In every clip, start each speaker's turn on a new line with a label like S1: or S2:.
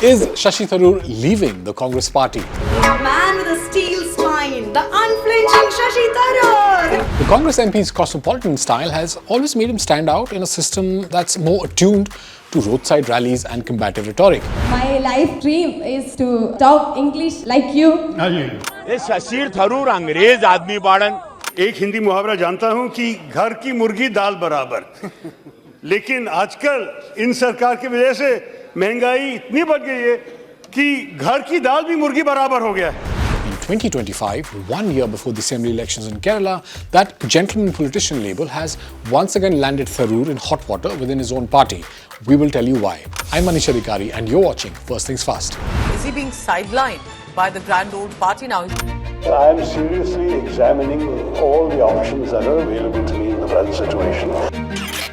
S1: Is Shashi Tharoor leaving the Congress party?
S2: A man with a steel spine, the unflinching Shashi Tharoor.
S1: The Congress MP's cosmopolitan style has always made him stand out in a system that's more attuned to roadside rallies and combative rhetoric.
S3: My life dream is to talk English like you.
S4: ये शशि थरूर अंग्रेज आदमी बाड़न।
S5: एक हिंदी मुहावरा जानता हूं कि घर की मुर्गी दाल बराबर लेकिन आजकल इन सरकार की वजह से महंगाई इतनी बढ़ गई है कि घर की दाल भी मुर्गी बराबर हो गया है.
S1: In 2025, 1 year before the assembly elections in Kerala, that gentleman politician label has once again landed Tharoor in hot water within his own party. We will tell you why. I'm Manish Adhikari and you're watching First Things Fast.
S6: Is he being sidelined by the grand old party now?
S7: I am seriously examining all the options that are available to me in the present situation.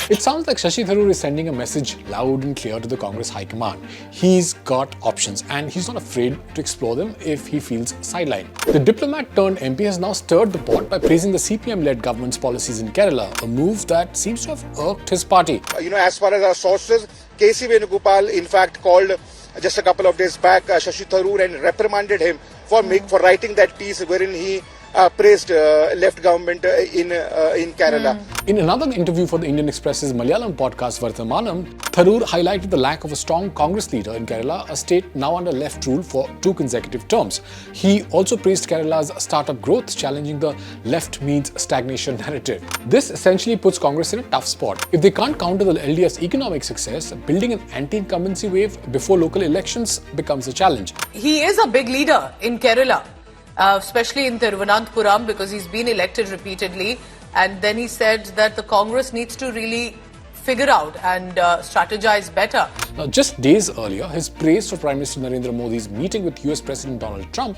S1: It sounds like Shashi Tharoor is sending a message loud and clear to the Congress High Command. He's got options and he's not afraid to explore them if he feels sidelined. The diplomat turned MP has now stirred the pot by praising the CPM-led government's policies in Kerala, a move that seems to have irked his party.
S8: As far as our sources, KC Venugopal in fact called just a couple of days back Shashi Tharoor and reprimanded him for writing that piece wherein he praised left government in Kerala.
S1: In another interview for the Indian Express's Malayalam podcast Varthamanam, Tharoor highlighted the lack of a strong Congress leader in Kerala, a state now under left rule for 2 consecutive terms. He also praised Kerala's startup growth, challenging the left means stagnation narrative. This essentially puts Congress in a tough spot. If they can't counter the LDF's economic success, building an anti-incumbency wave before local elections becomes a challenge.
S6: He is a big leader in Kerala. Especially in Thiruvananthapuram, because he's been elected repeatedly, and then he said that the Congress needs to really figure out and strategize better.
S1: Now, just days earlier, his praise for Prime Minister Narendra Modi's meeting with US President Donald Trump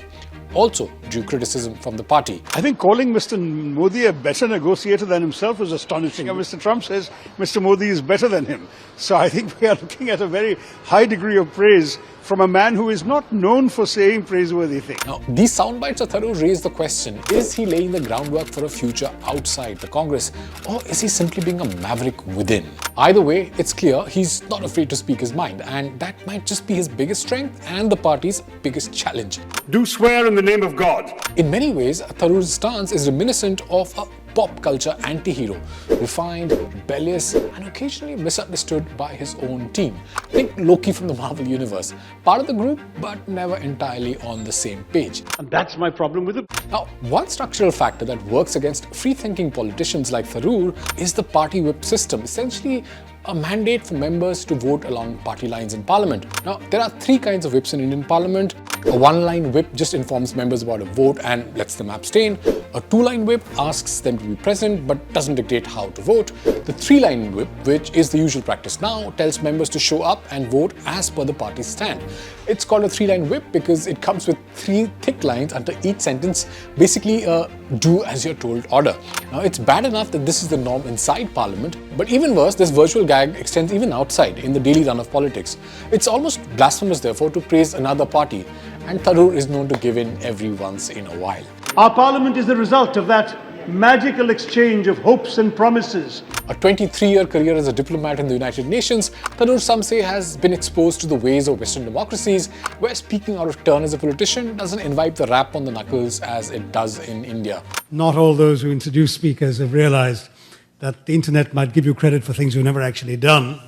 S1: also drew criticism from the party.
S5: I think calling Mr. Modi a better negotiator than himself is astonishing. And Mr. Trump says Mr. Modi is better than him. So I think we are looking at a very high degree of praise from a man who is not known for saying praiseworthy things.
S1: Now, these soundbites of Tharoor raise the question, is he laying the groundwork for a future outside the Congress, or is he simply being a maverick within? Either way, it's clear he's not afraid to speak his mind, and that might just be his biggest strength and the party's biggest challenge.
S5: Do swear in the name of God.
S1: In many ways, Tharoor's stance is reminiscent of a pop culture anti-hero, refined, rebellious, and occasionally misunderstood by his own team. Think Loki from the Marvel Universe, part of the group, but never entirely on the same page.
S5: And that's my problem with it.
S1: Now, one structural factor that works against free-thinking politicians like Tharoor is the party whip system, essentially a mandate for members to vote along party lines in Parliament. Now, there are 3 kinds of whips in Indian Parliament. A 1-line whip just informs members about a vote and lets them abstain. A 2-line whip asks them to be present but doesn't dictate how to vote. The 3-line whip, which is the usual practice now, tells members to show up and vote as per the party's stand. It's called a 3-line whip because it comes with 3 thick lines under each sentence, basically a do as you're told order. Now, it's bad enough that this is the norm inside Parliament, but even worse, this virtual gag extends even outside in the daily run of politics. It's almost blasphemous, therefore, to praise another party, and Tharoor is known to give in every once in a while.
S5: Our parliament is the result of that magical exchange of hopes and promises.
S1: A 23-year career as a diplomat in the United Nations, Tharoor, some say, has been exposed to the ways of Western democracies, where speaking out of turn as a politician doesn't invite the rap on the knuckles as it does in India.
S9: Not all those who introduce speakers have realized that the internet might give you credit for things you've never actually done.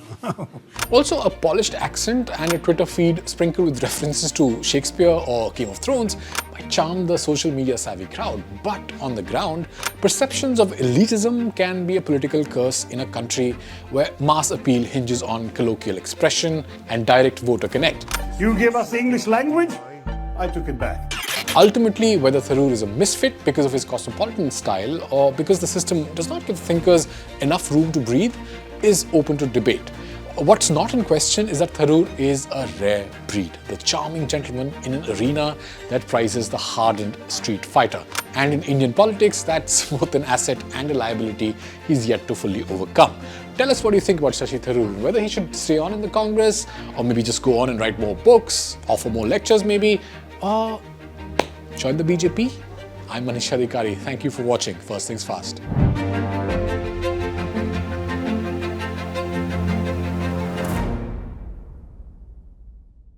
S1: Also, a polished accent and a Twitter feed sprinkled with references to Shakespeare or Game of Thrones might charm the social media savvy crowd. But on the ground, perceptions of elitism can be a political curse in a country where mass appeal hinges on colloquial expression and direct voter connect.
S5: You gave us the English language, I took it back.
S1: Ultimately, whether Tharoor is a misfit because of his cosmopolitan style or because the system does not give thinkers enough room to breathe is open to debate. What's not in question is that Tharoor is a rare breed, the charming gentleman in an arena that prizes the hardened street fighter. And in Indian politics, that's both an asset and a liability he's yet to fully overcome. Tell us what you think about Shashi Tharoor, whether he should stay on in the Congress, or maybe just go on and write more books, offer more lectures maybe, or join the BJP? I'm Manish Adhikari. Thank you for watching First Things Fast.